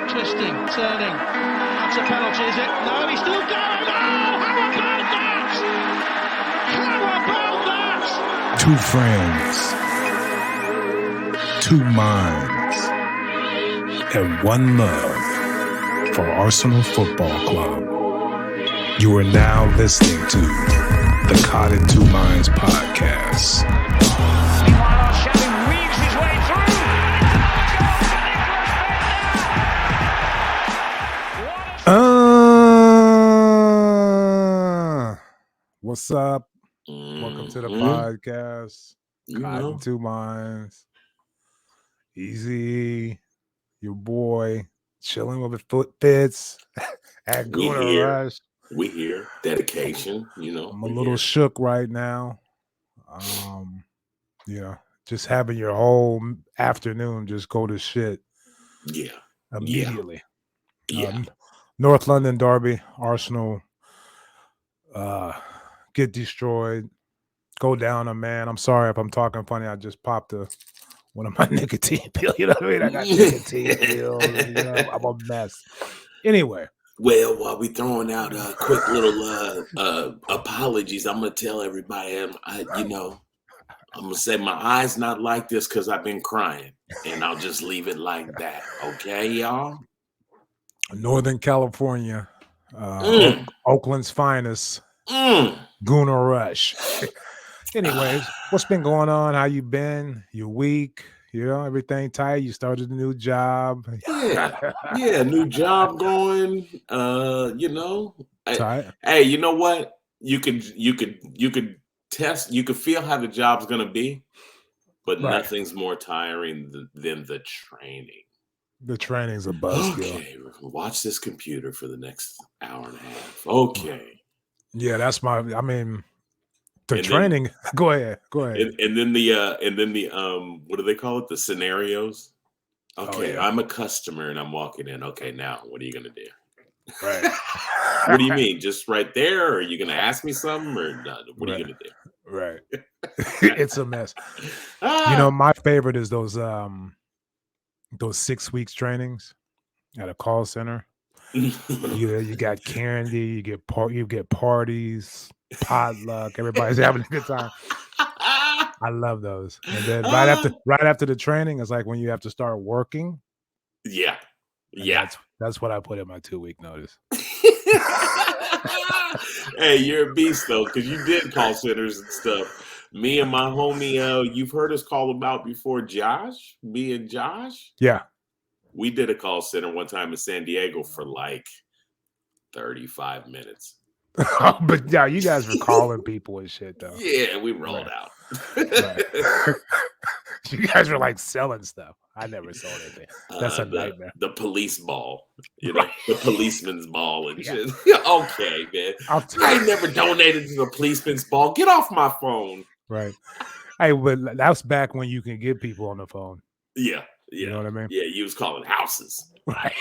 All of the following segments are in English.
Twisting, turning. That's a penalty, is it? No, he's still going. Oh, how about that? How about that? Two friends, two minds, and one love for Arsenal Football Club. You are now listening to the Caught in Two Minds podcast. Meanwhile, Shelly weaves his way through. What's up? Welcome to the podcast. Caught in Two Minds. Easy, your boy, chilling with the Fitz at Gooner Rush. We here. Dedication, I'm a little shook right now. Just having your whole afternoon just go to shit. Yeah. Immediately. Yeah. North London derby, Arsenal get destroyed. Go down a man. I'm sorry if I'm talking funny. I just popped one of my nicotine pills. You know what I mean? I got nicotine pills. I'm a mess. Anyway. Well, while we throwing out quick little apologies, I'm gonna tell everybody. I'm gonna say my eyes not like this because I've been crying, and I'll just leave it like that. Okay, y'all. Northern California, Oakland's finest, Gooner Rush. Anyways, what's been going on? How you been? Your week? Everything tight. You started a new job. Yeah, new job going. Tight. Hey, you know what? You could test. You could feel how the job's gonna be, but nothing's more tiring than the training. The training's a buzzkill. Okay, watch this computer for the next hour and a half. Okay. Yeah, that's the training. Then, go ahead. And then the what do they call it? The scenarios. Okay, I'm a customer and I'm walking in. Okay, now what are you gonna do? Right. What do you mean? Just right there? Or are you gonna ask me something? Or what are you gonna do? Right. It's a mess. My favorite is those 6 weeks trainings at a call center. You got candy, you get parties, potluck, everybody's having a good time. I love those. And then right after the training is like when you have to start working. Yeah. That's what I put in my 2-week notice. Hey, you're a beast though, because you did call centers and stuff. Me and my homie, you've heard us call about before, Josh. Me and Josh. Yeah. We did a call center one time in San Diego for like 35 minutes. But yeah, you guys were calling people and shit though. Yeah, we rolled out. Right. You guys were like selling stuff. I never sold anything. That's a nightmare. The police ball, the policeman's ball and shit. Okay, man. I ain't never donated to the policeman's ball. Get off my phone. Right. Hey, but that's back when you can get people on the phone. Yeah. You know what I mean? Yeah, you was calling houses. Right.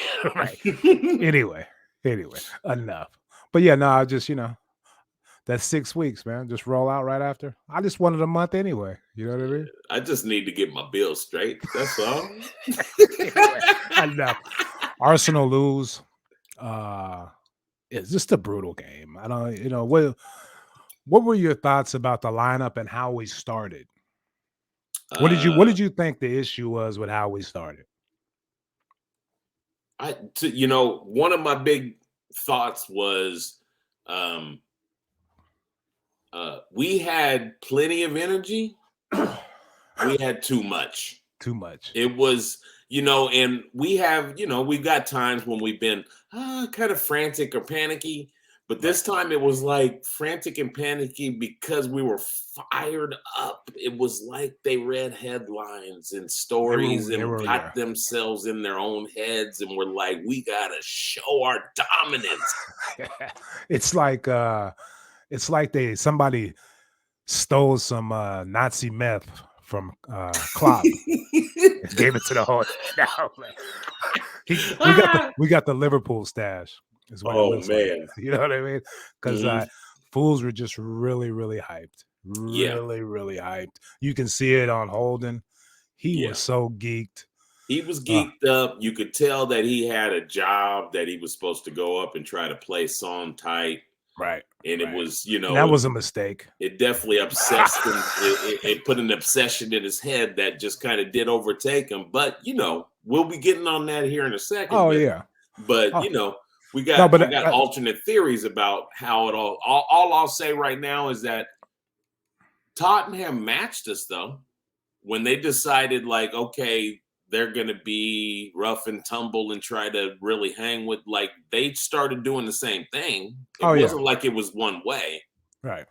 Anyway, enough. But yeah, no, I just, that's 6 weeks, man. Just roll out right after. I just wanted a month anyway. You know what I mean? I just need to get my bills straight. That's all. Enough. Arsenal lose. It's just a brutal game. I don't, what were your thoughts about the lineup and how we started? What did you think the issue was with how we started? One of my big thoughts was we had plenty of energy. We had too much. It was, and we have, we've got times when we've been kind of frantic or panicky. But this time it was like frantic and panicky because we were fired up. It was like they read headlines and stories and got themselves in their own heads and were like, we got to show our dominance. It's like somebody stole some Nazi meth from Klopp and gave it to the whole. We got the Liverpool stash. Oh man, like. You know what I mean? Because fools were just really, really hyped. Really hyped. You can see it on Holden. He was so geeked. He was geeked up. You could tell that he had a job that he was supposed to go up and try to play song tight. Right. And it was, that was a mistake. It definitely obsessed him. It put an obsession in his head that just kind of did overtake him. But, we'll be getting on that here in a second. Oh, yeah. But, we got alternate theories about how it all I'll say right now is that Tottenham matched us, though, when they decided, like, okay, they're going to be rough and tumble and try to really hang with, like, they started doing the same thing. It wasn't like it was one way. Right.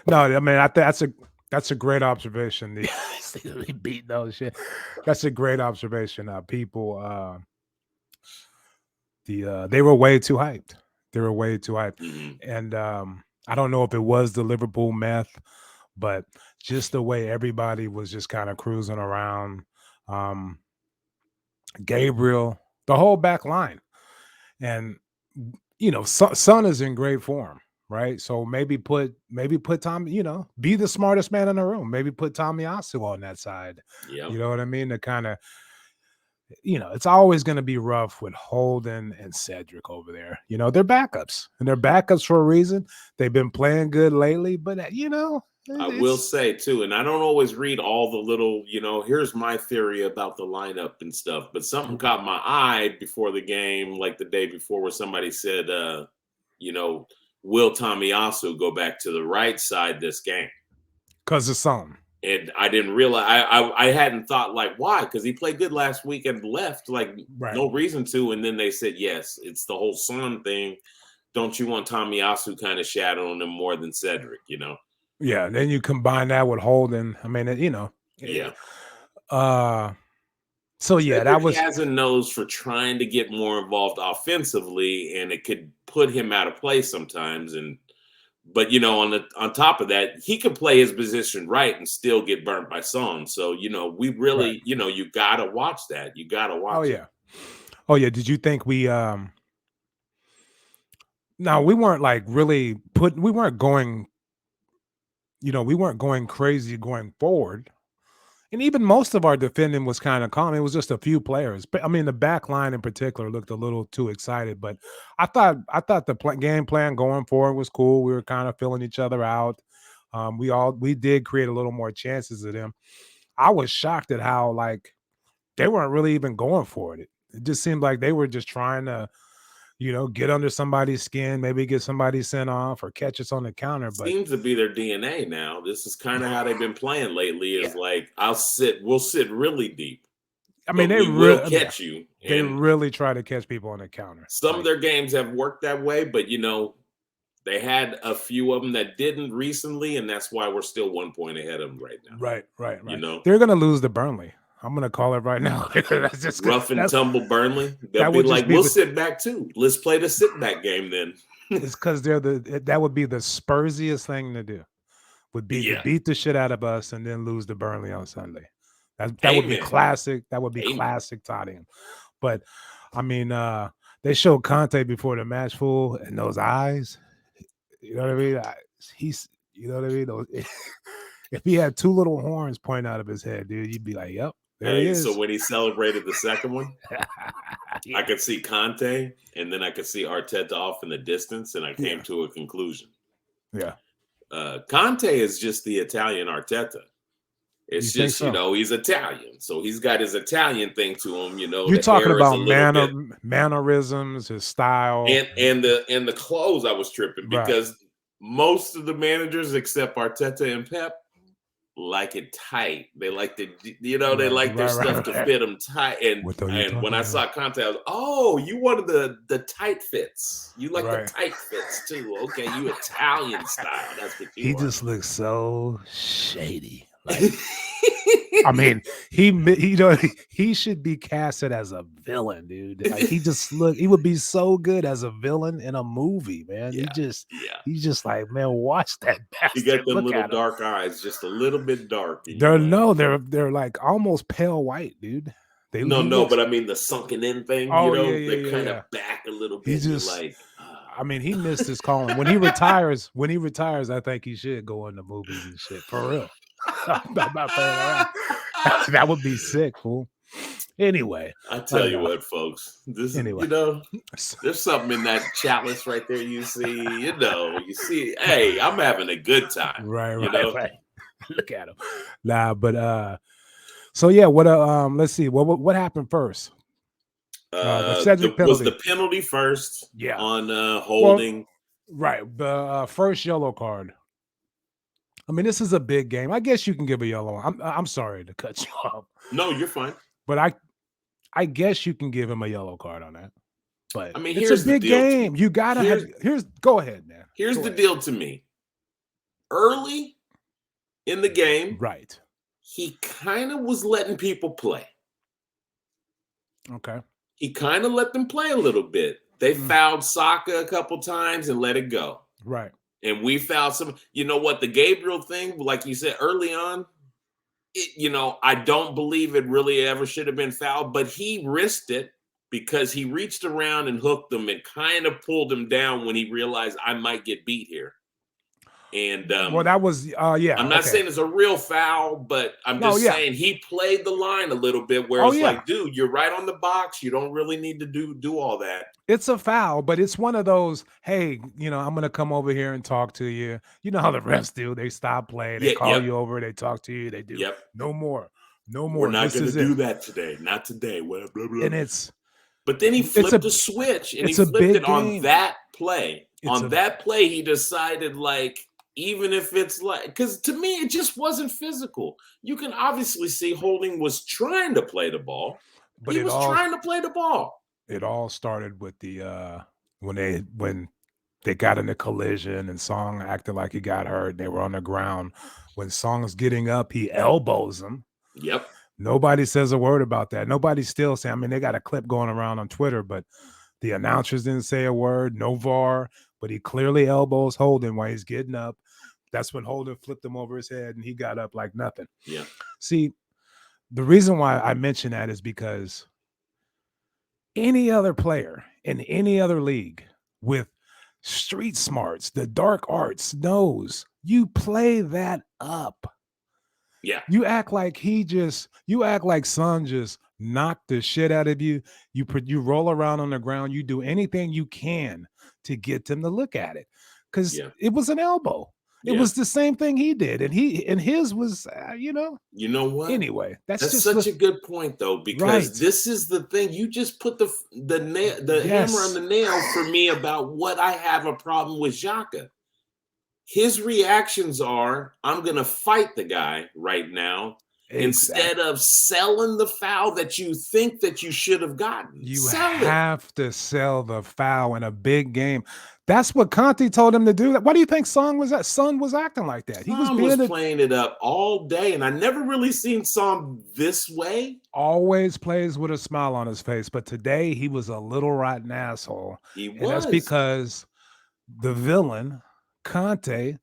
No, I mean, that's a great observation. They beat those shit. That's a great observation. People, they were way too hyped. Mm-hmm. And I don't know if it was the Liverpool meth, but just the way everybody was just kind of cruising around. Gabriel, the whole back line, and Son is in great form, right? So maybe put Tommy, be the smartest man in the room. Maybe put Tomiyasu on that side. Yeah, you know what I mean. To kind of, it's always going to be rough with Holden and Cedric over there. They're backups, and they're backups for a reason. They've been playing good lately, but I will say too, and I don't always read all the little, here's my theory about the lineup and stuff, but something caught my eye before the game, like the day before, where somebody said, will Tomiyasu go back to the right side this game? Because of Son. And I didn't realize, I hadn't thought, like, why? Because he played good last week and left, like, no reason to. And then they said, yes, it's the whole Son thing. Don't you want Tomiyasu kind of shadowing him more than Cedric, Yeah, then you combine that with Holden. I mean, Yeah. So yeah, Cedric that was has a nose for trying to get more involved offensively, and it could put him out of place sometimes. But on top of that, he could play his position right and still get burnt by Son. So we really, you gotta watch that. You gotta watch. Oh yeah. Did you think we? No, we weren't like really we weren't going. We weren't going crazy going forward. And even most of our defending was kind of calm. It was just a few players. But I mean, the back line in particular looked a little too excited. But I thought the game plan going forward was cool. We were kind of filling each other out. We did create a little more chances of them. I was shocked at how, like, they weren't really even going for it. It just seemed like they were just trying to, get under somebody's skin, maybe get somebody sent off or catch us on the counter. But seems to be their DNA now. This is kind of how they've been playing lately. Is like, we'll sit really deep. I mean, they will catch you. They really try to catch people on the counter. Some of their games have worked that way, but they had a few of them that didn't recently, and that's why we're still 1 point ahead of them right now. Right. They're going to lose to Burnley. I'm going to call it right now. That's just rough and tumble Burnley. They'll be like, we'll sit back too. Let's play the sit back game then. It's because that would be the Spursiest thing to do. Would be to beat the shit out of us and then lose to Burnley on Sunday. That would be classic. That would be classic Tottenham. But I mean, they showed Conte before the match, fool, and those eyes. You know what I mean? You know what I mean? If he had two little horns pointing out of his head, dude, you'd be like, yep. There he is. So when he celebrated the second one, I could see Conte, and then I could see Arteta off in the distance, and I came to a conclusion. Yeah. Conte is just the Italian Arteta. It's just, so? He's Italian. So he's got his Italian thing to him, You're talking about mannerisms, his style. And the clothes. I was tripping because most of the managers except Arteta and Pep like it tight. They like to, they like their stuff to fit them tight. And when I saw Conte, I was, you wanted the tight fits. You like the tight fits too. Okay, you Italian style. That's what you He want. just looks so shady. Like, I mean, he should be casted as a villain, dude. Like, he would be so good as a villain in a movie, man. He's just like, man, watch that bastard. You got them little dark eyes, just a little bit dark. They're like almost pale white, dude. But I mean the sunken in thing, they're kind of back a little bit. He's just like, I mean, he missed his calling. When he retires, I think he should go into movies and shit for real. I'm not playing around. That would be sick, fool. Anyway, I tell you what, folks. This anyway. there's something in that chalice right there. You see. Hey, I'm having a good time. Right. Right. Look at him. Nah, but so yeah. What let's see. What happened first? The Cedric penalty. Was the penalty first? Yeah. On holding. Well, right. The first yellow card. I mean, this is a big game. I guess you can give a yellow. I'm sorry to cut you off. No, you're fine. But I guess you can give him a yellow card on that. But I mean, it's a big game. You gotta go ahead, man. Here's the deal to me. Early in the game, right, he kind of was letting people play. Okay. He kind of let them play a little bit. They fouled Saka a couple times and let it go. Right. And we fouled some. You know what? The Gabriel thing, like you said early on, I don't believe it really ever should have been fouled, but he risked it because he reached around and hooked him and kind of pulled him down when he realized I might get beat here. And well, that was yeah. I'm not saying it's a real foul, but I'm just saying he played the line a little bit where it's like, dude, you're right on the box. You don't really need to do all that. It's a foul, but it's one of those, hey, I'm gonna come over here and talk to you. You know how the refs do. They stop play, they call you over, they talk to you, they do no more. We're not gonna do that today. Not today. Blah, blah, blah. And but then he flipped the switch and he flipped it on that play. On that play, he decided, like, even if it's like, because to me, it just wasn't physical. You can obviously see Holding was trying to play the ball. But he was trying to play the ball. It all started with the when they got in a collision and Song acted like he got hurt. They were on the ground. When Song's getting up, he elbows him. Yep. Nobody says a word about that. Nobody's still saying. I mean, they got a clip going around on Twitter, but the announcers didn't say a word. No VAR, but he clearly elbows Holden while he's getting up. That's when Holden flipped him over his head and he got up like nothing. Yeah. See, the reason why I mention that is because any other player in any other league with street smarts, the dark arts, knows you play that up. Yeah. You act like Son just knocked the shit out of you. You roll around on the ground. You do anything you can to get them to look at it because it was an elbow. It was the same thing he did, and his was, You know what? Anyway, that's such a good point, though, because this is the thing. You just put the hammer on the nail for me about what I have a problem with Xhaka. His reactions are, I'm going to fight the guy right now instead of selling the foul that you think that you should have gotten. You have to sell the foul in a big game. That's what Conte told him to do. Why do you think Son was acting like that? He was playing it up all day, and I never really seen Son this way. Always plays with a smile on his face, but today he was a little rotten asshole. And that's because the villain, Conte,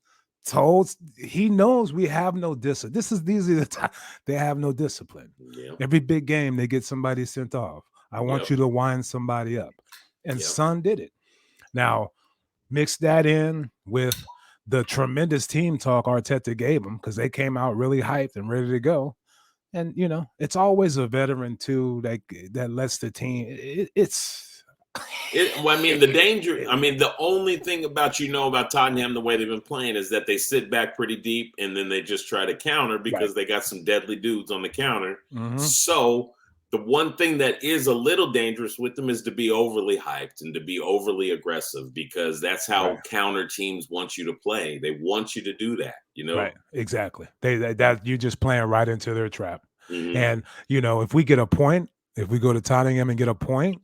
he knows we have no discipline. These are the time they have no discipline. Yeah. Every big game they get somebody sent off. I want you to wind somebody up, and Son did it. Now, mix that in with the tremendous team talk Arteta gave them because they came out really hyped and ready to go. And it's always a veteran too that lets the team. The danger. I mean, the only thing about Tottenham, the way they've been playing, is that they sit back pretty deep and then they just try to counter because they got some deadly dudes on the counter. Mm-hmm. So the one thing that is a little dangerous with them is to be overly hyped and to be overly aggressive because that's how counter teams want you to play. They want you to do that, Right, exactly. That you're just playing right into their trap. Mm-hmm. And, if we get a point, if we go to Tottenham and get a point,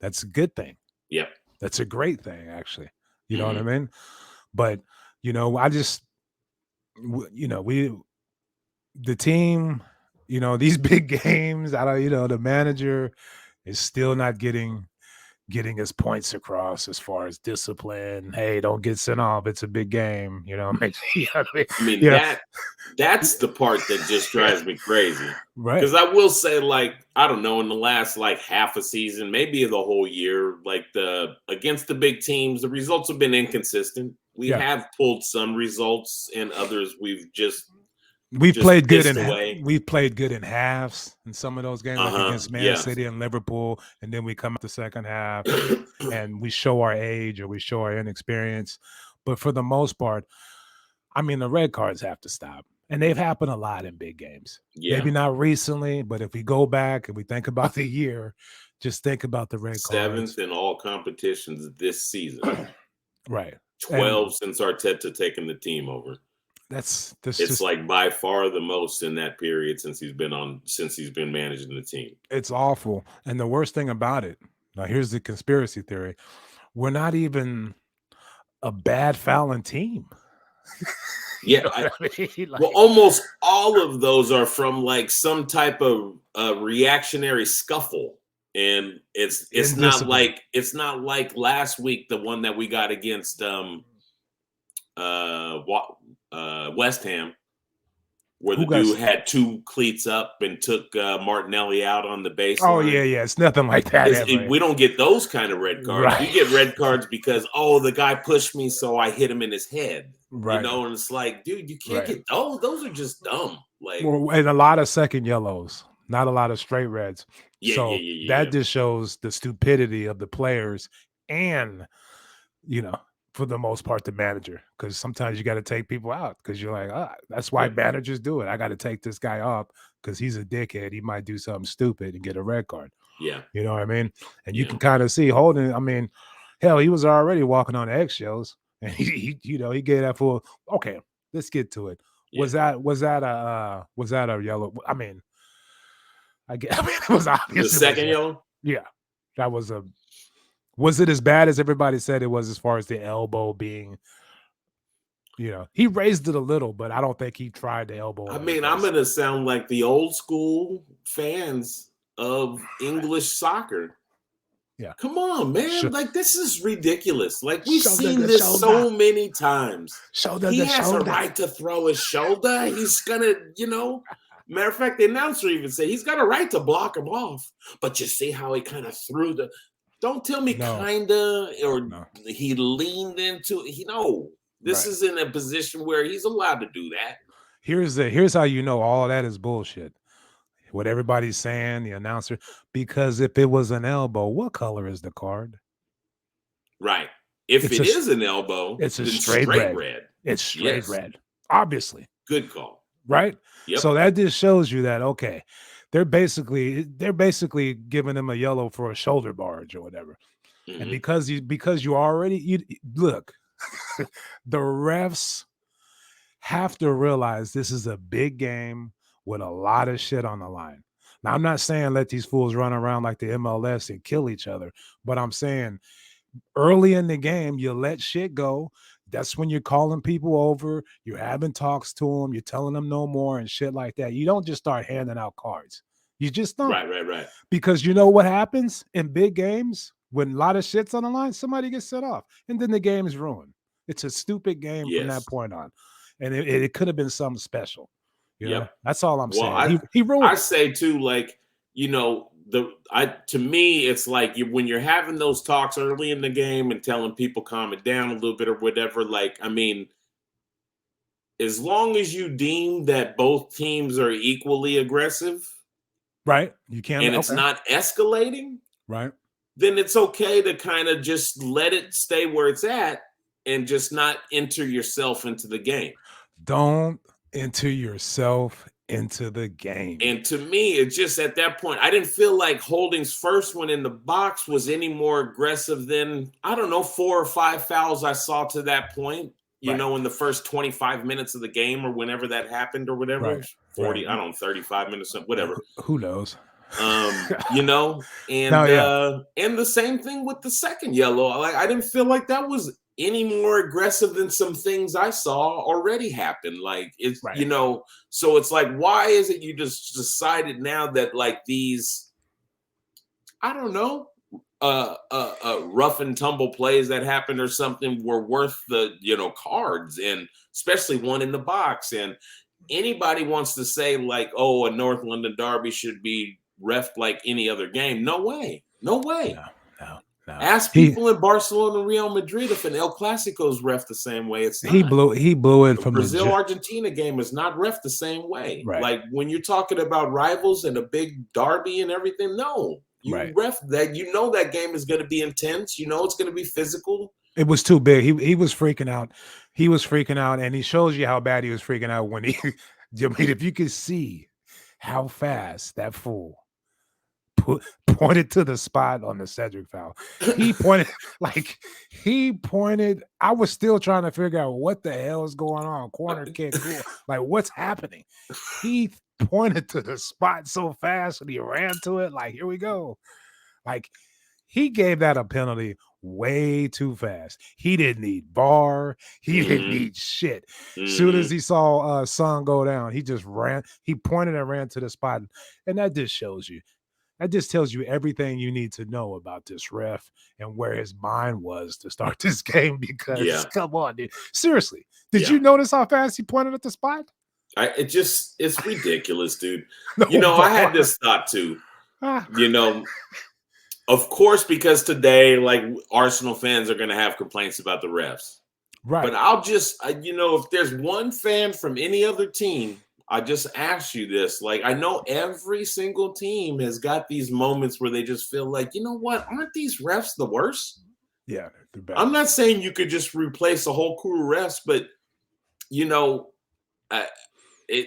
that's a good thing. Yep. That's a great thing, actually. You know what I mean? But, I just, the team, these big games, the manager is still not getting his points across as far as discipline. Hey, don't get sent off. It's a big game. That's the part that just drives me crazy. Right. Because I will say, I don't know, in the last half a season, maybe the whole year, against the big teams, the results have been inconsistent. We have pulled some results and others we've just We've played good in halves in some of those games, like against Man City and Liverpool, and then we come out the second half and we show our age or we show our inexperience. But for the most part, I mean, the red cards have to stop. And they've happened a lot in big games. Yeah. Maybe not recently, but if we go back and we think about the year, just think about the red cards. 7th in all competitions this season. Right. 12 since Arteta taken the team over. It's just like by far the most in that period since he's been managing the team. It's awful. And the worst thing about it, now here's the conspiracy theory. We're not even a bad fouling team. Yeah, well, almost all of those are from like some type of reactionary scuffle, and it's not like last week, the one that we got against West Ham, where the dude had 2 cleats up and took Martinelli out on the baseline. Oh yeah, it's nothing like that. We don't get those kind of red cards. Right. We get red cards because the guy pushed me, so I hit him in his head. Right. You know, and it's like, dude, you can't get those. Those are just dumb. Like, and a lot of second yellows, not a lot of straight reds. That just shows the stupidity of the players and, you know, for the most part, the manager. Because sometimes you got to take people out because you're like, that's why managers do it. I got to take this guy off because he's a dickhead. He might do something stupid and get a red card. Yeah. You know what I mean? And you can kind of see Holden. I mean, hell, he was already walking on eggshells. And he gave that full. Okay, let's get to it. Yeah. Was that a yellow? I mean, it was obvious. The second yellow. Yeah, that was a. Was it as bad as everybody said it was as far as the elbow being? You know, he raised it a little, but I don't think he tried the elbow. I mean, I'm gonna sound like the old school fans of English soccer. Yeah. Come on, man. Like, this is ridiculous. Like, we've seen this so many times. He has a right to throw his shoulder. He's going to, matter of fact, the announcer even said he's got a right to block him off. But you see how he kind of threw don't tell me he leaned into it. This is in a position where he's allowed to do that. Here's how you know all of that is bullshit. What everybody's saying, the announcer, because if it was an elbow, what color is the card? Right. If it is an elbow, it's a straight red. It's straight red. Obviously. Good call. Right? Yep. So that just shows you that, okay, they're basically giving him a yellow for a shoulder barge or whatever. Mm-hmm. And because you already look, the refs have to realize this is a big game with a lot of shit on the line. Now, I'm not saying let these fools run around like the MLS and kill each other, but I'm saying early in the game, you let shit go. That's when you're calling people over. You're having talks to them. You're telling them no more and shit like that. You don't just start handing out cards. You just don't. Right. Because you know what happens in big games? When a lot of shit's on the line, somebody gets set off. And then the game is ruined. It's a stupid game from that point on. And it could have been something special. Yeah, that's all I'm saying. He ruined. I say too, like, to me, it's like when you're having those talks early in the game and telling people calm it down a little bit or whatever. Like, I mean, as long as you deem that both teams are equally aggressive, right? You can't, and it's not escalating, right? Then it's okay to kind of just let it stay where it's at and just not enter yourself into the game. Don't enter yourself into the game. And to me, it's just at that point, I didn't feel like Holding's first one in the box was any more aggressive than, I don't know, 4 or 5 fouls I saw to that point, in the first 25 minutes of the game or whenever that happened or whatever. Right. 40, I don't know, 35 minutes, whatever. Who knows? And the same thing with the second yellow. Like, I didn't feel like that was any more aggressive than some things I saw already happen. Like, it's, so it's like, why is it you just decided now that like these, I don't know, rough and tumble plays that happened or something were worth the, cards, and especially one in the box. And anybody wants to say like, oh, a North London derby should be reffed like any other game. No way. No. Ask people in Barcelona, Real Madrid if an El Clasico's ref the same way. It's not. He blew it from Brazil Argentina game is not ref the same way. Right. Like when you're talking about rivals and a big derby and everything, no. You ref that, you know that game is going to be intense. You know it's going to be physical. It was too big. He was freaking out. He was freaking out, and he shows you how bad he was freaking out when he. I mean, if you could see how fast that fool pointed to the spot on the Cedric foul. He pointed I was still trying to figure out what the hell is going on. Corner kick, like what's happening? He pointed to the spot so fast and he ran to it. Like, here we go. Like, he gave that a penalty way too fast. He didn't need VAR. He didn't need shit. As soon as he saw Son go down, he just ran. He pointed and ran to the spot. And that just shows you. That just tells you everything you need to know about this ref and where his mind was to start this game. Because come on, dude. Seriously, did you notice how fast he pointed at the spot? It's ridiculous, dude. I had this thought too. Of course, because today, like, Arsenal fans are going to have complaints about the refs. Right. But I'll just, if there's one fan from any other team, I just ask you this. Like, I know every single team has got these moments where they just feel like, you know what? Aren't these refs the worst? Yeah. They're bad. I'm not saying you could just replace a whole crew of refs, but,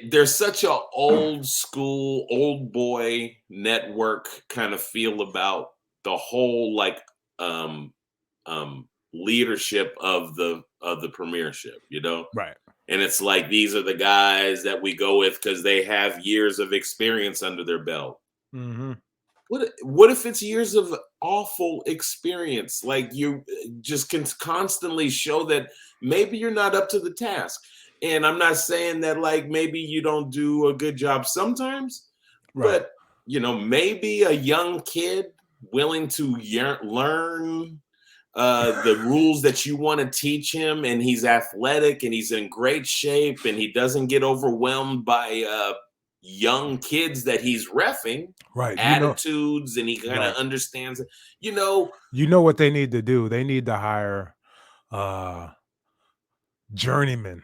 there's such a old school, old boy network kind of feel about the whole leadership of the premiership, right? And it's like, these are the guys that we go with because they have years of experience under their belt. Mm-hmm. What if it's years of awful experience? Like, you just can constantly show that maybe you're not up to the task. And I'm not saying that, like, maybe you don't do a good job sometimes, right. But, maybe a young kid willing to learn the rules that you want to teach him, and he's athletic and he's in great shape and he doesn't get overwhelmed by young kids that he's reffing, right? Attitudes, and he kind of understands it. You know what they need to do? They need to hire journeymen,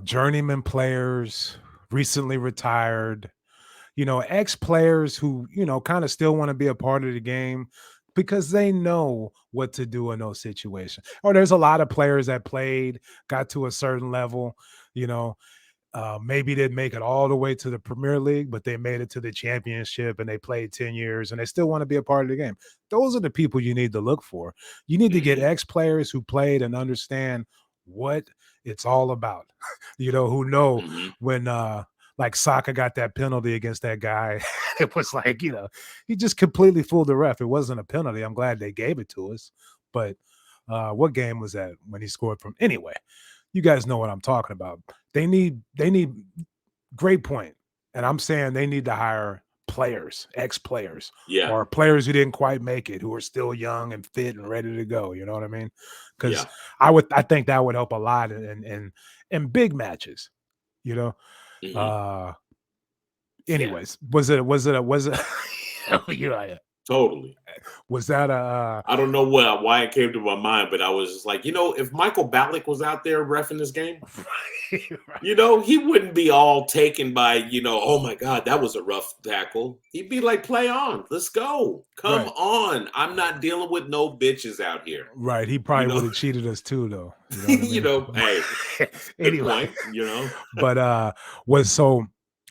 journeyman players, recently retired, ex-players who, kind of still want to be a part of the game because they know what to do in those situations. Or there's a lot of players that got to a certain level, maybe didn't make it all the way to the Premier League, but they made it to the championship and they played 10 years and they still want to be a part of the game. Those are the people you need to look for. You need to get ex-players who played and understand what it's all about, who know when, like Saka got that penalty against that guy. It was like, he just completely fooled the ref. It wasn't a penalty. I'm glad they gave it to us. But what game was that when he scored from? Anyway, you guys know what I'm talking about. They need great point. And I'm saying they need to hire players, ex-players, or players who didn't quite make it, who are still young and fit and ready to go. You know what I mean? Because I think that would help a lot in big matches, anyways, was it totally. Was that I don't know why it came to my mind, but I was just like, if Michael Ballack was out there reffing this game, right. He wouldn't be all taken by, oh my God, that was a rough tackle. He'd be like, play on, let's go. Come on. I'm not dealing with no bitches out here. Right. He probably would have cheated us too, though. Hey, anyway, point, But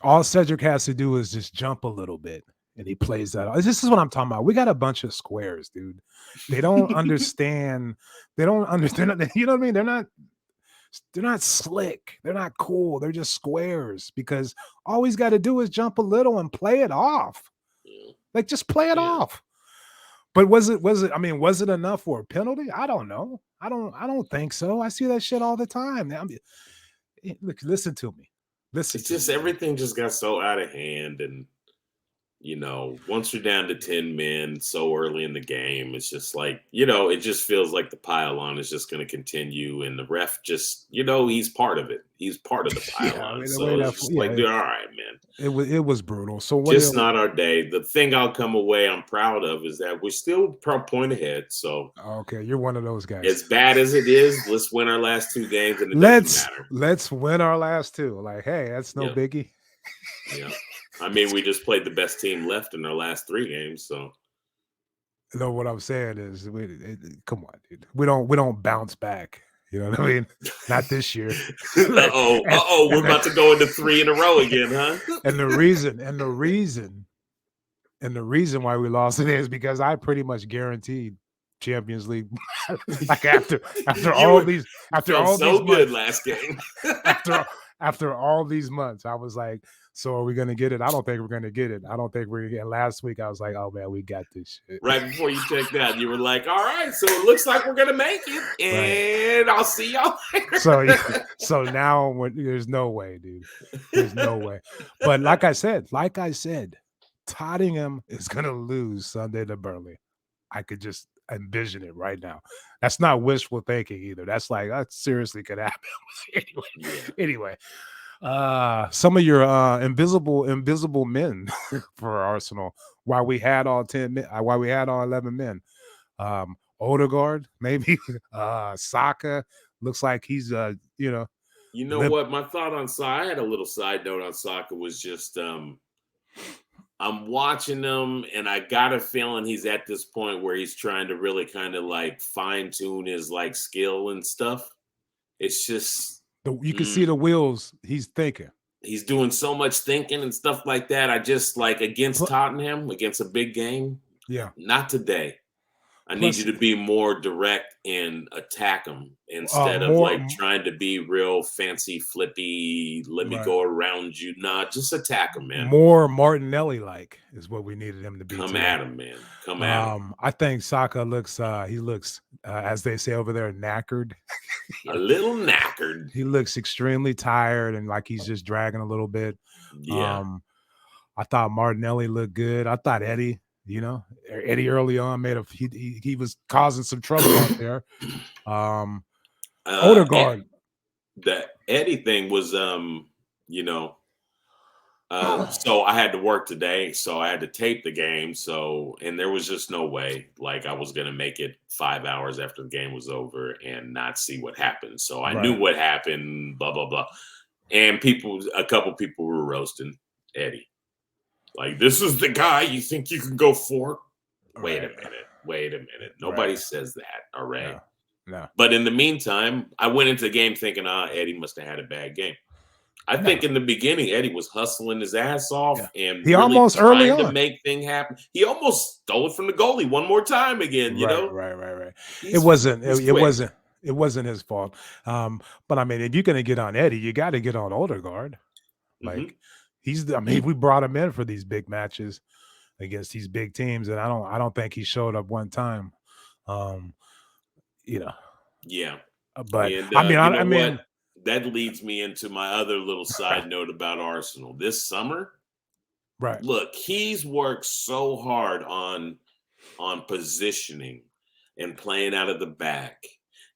all Cedric has to do is just jump a little bit. And he plays that. This is what I'm talking about. We got a bunch of squares, dude. They don't understand. They don't understand. You know what I mean? They're not slick. They're not cool. They're just squares because all he's got to do is jump a little and play it off. Like, just play it off. But was it enough for a penalty? I don't know. I don't think so. I see that shit all the time. Look, listen to me. Listen. It's just everything just got so out of hand, and once you're down to 10 men so early in the game, it's just like, it just feels like the pile on is just going to continue. And the ref just, he's part of it. He's part of the pile on. So it's just like, all right, man. It was brutal. So just not our day. The thing I'll come away I'm proud of is that we're still point ahead. So okay, you're one of those guys. As bad as it is, let's win our last 2 games and it doesn't matter. Let's win our last 2. Like, hey, that's no biggie. Yeah. I mean, we just played the best team left in our last 3 games, so. No, what I'm saying is, come on, dude. We don't bounce back. You know what I mean? Not this year. We're about to go into 3 in a row again, huh? And the reason why we lost it is because I pretty much guaranteed Champions League. Like after all these good last game. after all these months, I was like, so are we going to get it? I don't think we're going to get it. I don't think we're going to get it. Last week, I was like, oh, man, we got this shit. Right before you checked out, you were like, all right, so it looks like we're going to make it, and I'll see y'all later. So now there's no way, dude. There's no way. But like I said, Tottenham is going to lose Sunday to Burnley. I could just envision it right now. That's not wishful thinking either. That's like, that seriously could happen. Anyway. Some of your invisible men for Arsenal while we had all 11 men. Odegaard, maybe Saka looks like he's what my thought on Saka, I had a little side note on Saka was just I'm watching him and I got a feeling he's at this point where he's trying to really kind of like fine tune his like skill and stuff. It's just you can see the wheels he's thinking. He's doing so much thinking and stuff like that. I just like against Tottenham, against a big game. Yeah. Not today. I need you to be more direct and attack them instead of like trying to be real fancy, flippy, let me go around you. Nah, just attack him, man. More Martinelli-like is what we needed him to be. Come at him, man. Come at him. I think Saka looks, as they say over there, knackered. A little knackered. He looks extremely tired and like he's just dragging a little bit. Yeah. I thought Martinelli looked good. I thought Eddie early on he was causing some trouble out there. Odegaard. The Eddie thing was, so I had to work today, so I had to tape the game. And there was just no way like I was going to make it 5 hours after the game was over and not see what happened. So I knew what happened, blah, blah, blah. And a couple people were roasting Eddie. Like, this is the guy you think you can go for? Wait a minute. Nobody says that, all right? No. But in the meantime, I went into the game thinking, Eddie must have had a bad game. I think in the beginning, Eddie was hustling his ass off and he really almost early on to make thing happen. He almost stole it from the goalie one more time again, you know? Right. It wasn't his fault. But I mean, if you're going to get on Eddie, you got to get on Odegaard. Like, we brought him in for these big matches against these big teams, and I don't think he showed up one time. Yeah. But what? That leads me into my other little side note about Arsenal. This summer, right? Look, he's worked so hard on positioning and playing out of the back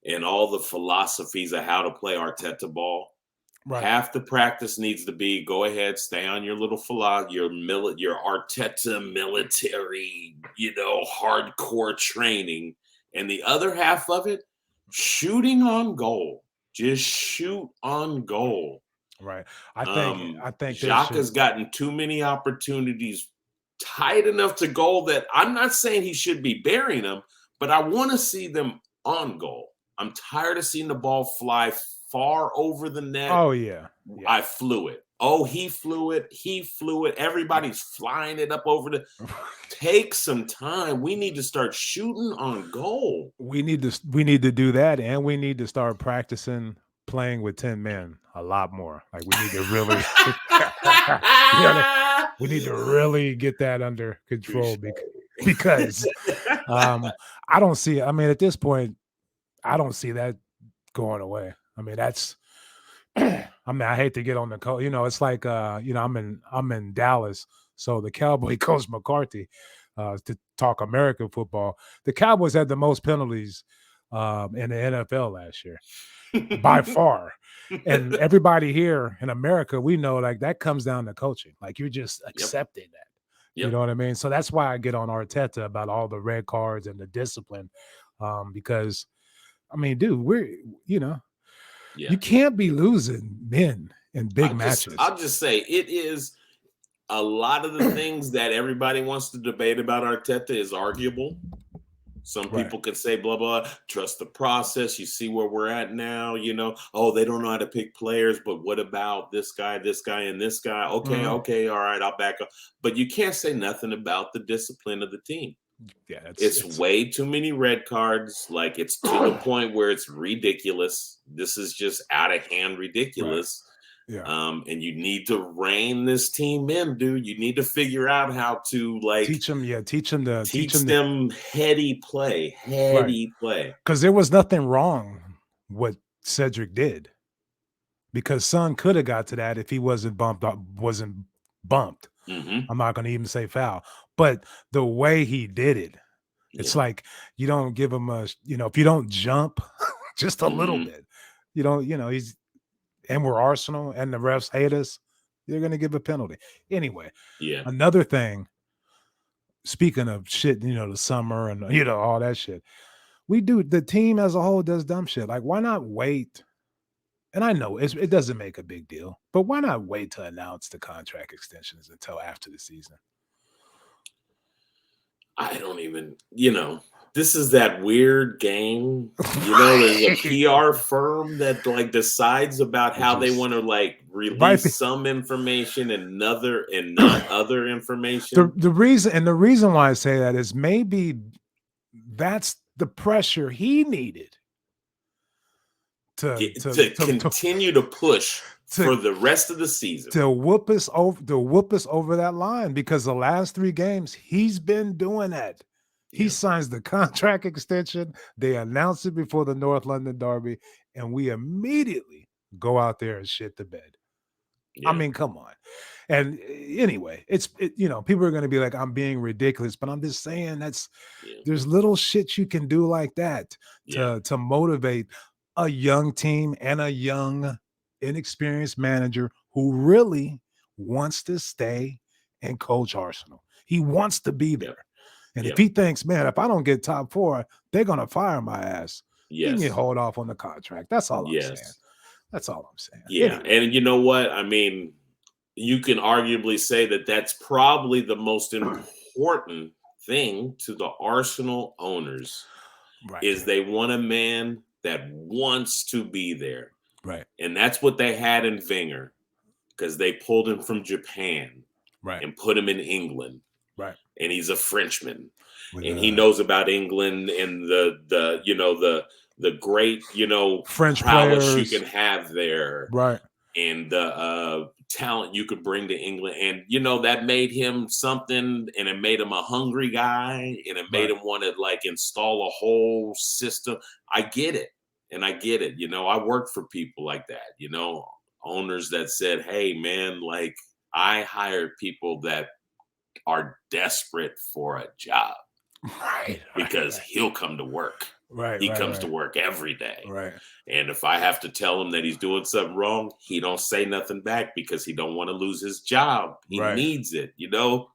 and all the philosophies of how to play Arteta ball. Right. Half the practice needs to be go ahead, stay on your little philosophy, your Arteta military, hardcore training, and the other half of it, shooting on goal. Just shoot on goal. Right. I think Xhaka's gotten too many opportunities tight enough to goal that I'm not saying he should be burying them, but I want to see them on goal. I'm tired of seeing the ball fly far over the net. Oh, yeah. I flew it. Oh, he flew it. He flew it. Everybody's flying it up over the. Take some time. We need to start shooting on goal. We need to do that, and we need to start practicing playing with 10 men a lot more. Like we need to really, we need to really get that under control because I don't see. I mean, at this point, I don't see that going away. I mean, that's. I hate to get on the code. It's like I'm in Dallas, So the Cowboy coach McCarthy, to talk American football, the Cowboys had the most penalties in the NFL last year by far. And everybody here in America, we know like that comes down to coaching. Like you're just accepting that. Yep. You know what I mean? So that's why I get on Arteta about all the red cards and the discipline. Because I mean, dude, you can't be losing men in big matches. I'll just say it is a lot of the things that everybody wants to debate about Arteta is arguable. Some people could say, blah, blah, trust the process. You see where we're at now, they don't know how to pick players, but what about this guy, and this guy? Okay, all right, I'll back up. But you can't say nothing about the discipline of the team. Yeah, it's way too many red cards. Like it's to the point where it's ridiculous. This is just out of hand ridiculous. Right. Yeah. And you need to rein this team in, dude. You need to figure out how to teach them heady play. Because there was nothing wrong what Cedric did. Because Son could have got to that if he wasn't bumped. Mm-hmm. I'm not going to even say foul. But the way he did it, it's like you don't give him if you don't jump just a little bit, and we're Arsenal and the refs hate us, you're going to give a penalty. Anyway, another thing, speaking of shit, the summer and, all that shit, the team as a whole does dumb shit. Like, why not wait? And I know it doesn't make a big deal, but why not wait to announce the contract extensions until after the season? I don't even, this is that weird game. There's a PR firm that decides about how they want to release some information and not other information. The reason why I say that is maybe that's the pressure he needed to continue to push for the rest of the season, to whoop us over that line, because the last 3 games he's been doing that. He signs the contract extension, they announce it before the North London Derby, and we immediately go out there and shit the bed. I mean, come on. And anyway, people are going to be like, I'm being ridiculous, but I'm just saying there's little shit you can do like that to motivate a young team and a young, inexperienced manager who really wants to stay and coach Arsenal. He wants to be there. And if he thinks, man, if I don't get top 4, they're going to fire my ass, he can hold off on the contract. That's all I'm saying. That's all I'm saying. Yeah. Anyway. And you know what? I mean, you can arguably say that that's probably the most important thing to the Arsenal owners is they want a man that wants to be there. Right. And that's what they had in Wenger, because they pulled him from Japan and put him in England. Right. And he's a Frenchman. And he knows about England and the great, French prowess players you can have there. Right. And the talent you could bring to England. And, that made him something, and it made him a hungry guy, and it made him want to install a whole system. I get it. And I get it. I worked for people like that, owners that said, hey, man, I hired people that are desperate for a job. Because he'll come to work. He comes to work every day. Right. And if I have to tell him that he's doing something wrong, he don't say nothing back because he don't want to lose his job. He needs it,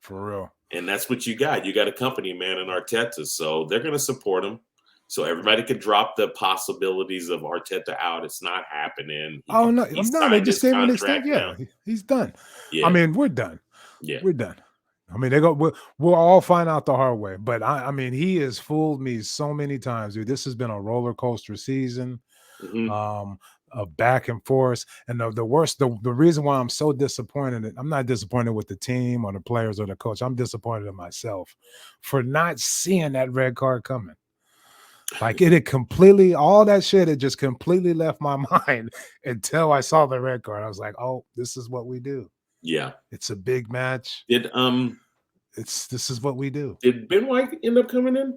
For real. And that's what you got. You got a company man in Arteta. So they're going to support him. So everybody could drop the possibilities of Arteta out. It's not happening. They just gave him an extension. Yeah, he's done. Yeah. I mean, we're done. Yeah, we're done. I mean, we'll all find out the hard way. But I mean, he has fooled me so many times, dude. This has been a roller coaster season, of back and forth. And the worst, the reason why I'm so disappointed, I'm not disappointed with the team or the players or the coach. I'm disappointed in myself for not seeing that red card coming. Like all that shit had just completely left my mind until I saw the red card. I was like, oh, this is what we do. Yeah. It's a big match. This is what we do. Did Ben White end up coming in?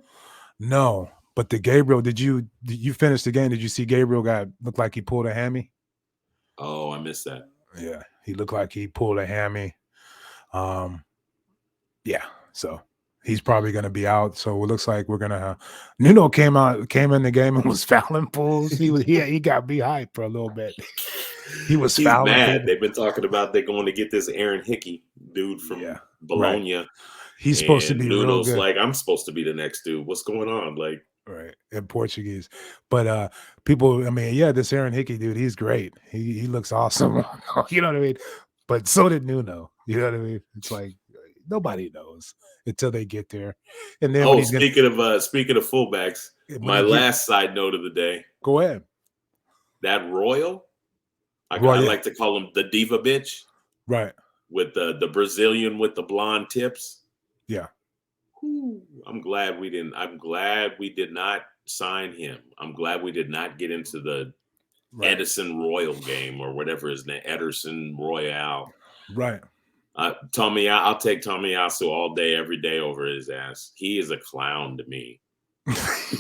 No, but the Gabriel, did you finish the game? Did you see Gabriel looked like he pulled a hammy? Oh, I missed that. Yeah, he looked like he pulled a hammy. Yeah, so he's probably going to be out. So it looks like we're going to Nuno came in the game and was fouling pools. He got me hyped for a little bit. He's fouling. Mad. People. They've been talking about they're going to get this Aaron Hickey dude from Bologna. Right. He's supposed to be Nuno's real good. like, I'm supposed to be the next dude. What's going on? Like, right, in Portuguese. But people, I mean, this Aaron Hickey dude, he's great. He looks awesome. You know what I mean? But so did Nuno. You know what I mean? It's like nobody knows until they get there. And then speaking of fullbacks, my last side note of the day. Go ahead. That Royal, I like to call him the diva bitch. Right. With the Brazilian with the blonde tips. Yeah. I'm glad we did not sign him. I'm glad we did not get into the Edison Royal game or whatever his name, Ederson Royale. Right. I'll take Tomiyasu all day, every day over his ass. He is a clown to me.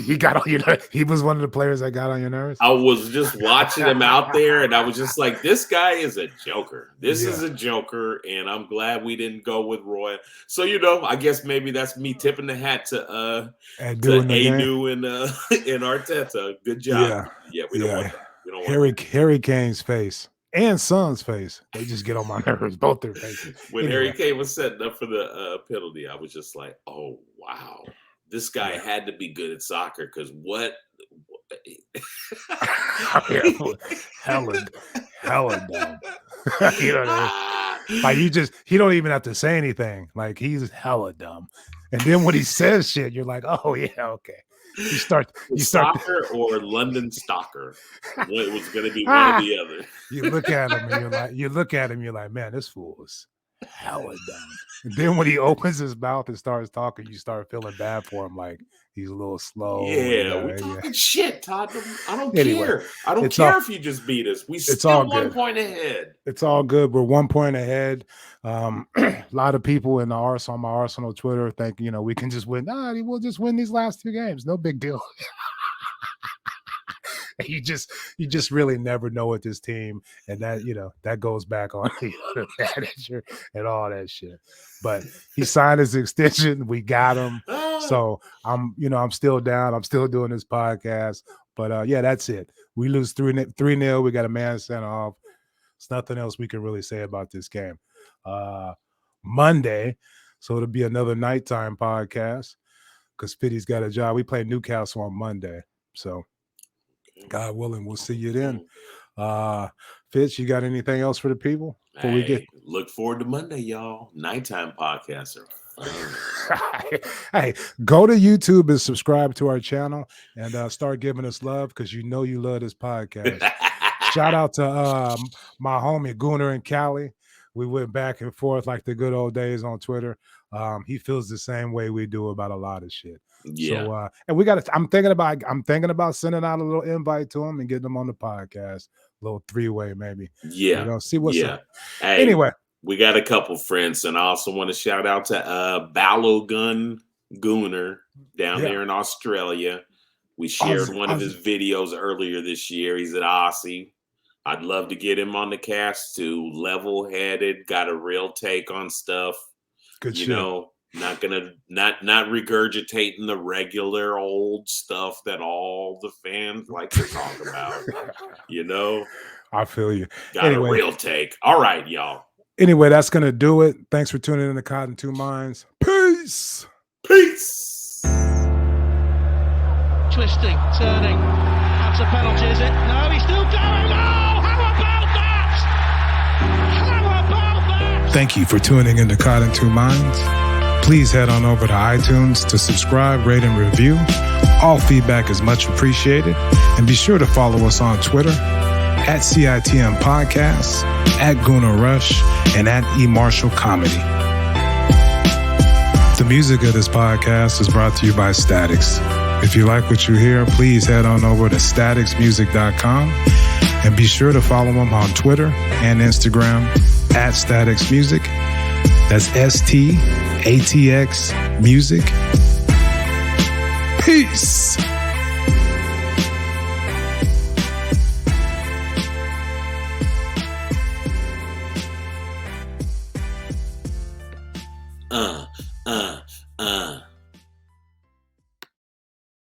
He got on your nerves. He was one of the players that got on your nerves. I was just watching him out there, and I was just like, "This guy is a joker. This is a joker." And I'm glad we didn't go with Roy. So I guess maybe that's me tipping the hat to Adu and Arteta. Good job. Yeah, we don't want that. We don't want Harry Kane's face and Son's face. They just get on my nerves. Both their faces. When Harry Kane was setting up for the penalty, I was just like, "Oh wow." This guy had to be good at soccer because what? hella dumb. You know what I mean? Like he don't even have to say anything. Like he's hella dumb. And then when he says shit, you're like, oh yeah, okay. You start soccer or London Stalker. It was going to be one or the other. You look at him and you're like, man, this fool is hella dumb. And then when he opens his mouth and starts talking, you start feeling bad for him, like he's a little slow. Yeah, we're talking shit, Tottenham. I don't care. I don't care if you just beat us. We still 1 point ahead. It's all good. We're 1 point ahead. A lot of people in the on my Arsenal Twitter think we can just win. We'll just win these last 2 games. No big deal. You just really never know with this team, and that goes back on the manager and all that shit. But he signed his extension. We got him. So I'm still down. I'm still doing this podcast. But that's it. We lose 3-0. We got a man sent off. There's nothing else we can really say about this game. Monday, so it'll be another nighttime podcast because Fitty's got a job. We play Newcastle on Monday, so. God willing, we'll see you then. Fitz, you got anything else for the people before we get? Look forward to Monday, y'all. Nighttime podcasts are fun. Hey, go to YouTube and subscribe to our channel and start giving us love because you love this podcast. Shout out to my homie Gunnar and Callie. We went back and forth like the good old days on Twitter. He feels the same way we do about a lot of shit. Yeah. So, and we got to. I'm thinking about sending out a little invite to him and getting him on the podcast, a little 3-way maybe. Yeah. See what's up. Hey, anyway, we got a couple friends, and I also want to shout out to Balogun Gunner down there in Australia. We shared one of his videos earlier this year. He's an Aussie. I'd love to get him on the cast too. Level-headed, got a real take on stuff. Good shit. Not regurgitating the regular old stuff that all the fans like to talk about. I feel you. Got a real take. All right, y'all. Anyway, that's gonna do it. Thanks for tuning in to Cotton Two Minds. Peace. Twisting, turning. That's a penalty, is it? No, he's still going. Oh, how about that? Thank you for tuning in to Cotton Two Minds. Please head on over to iTunes to subscribe, rate, and review. All feedback is much appreciated. And be sure to follow us on Twitter at CITM Podcasts, at Guna Rush, and at eMarshall Comedy. The music of this podcast is brought to you by Statics. If you like what you hear, please head on over to staticsmusic.com and be sure to follow them on Twitter and Instagram at Statics Music. That's STATX Music. Peace.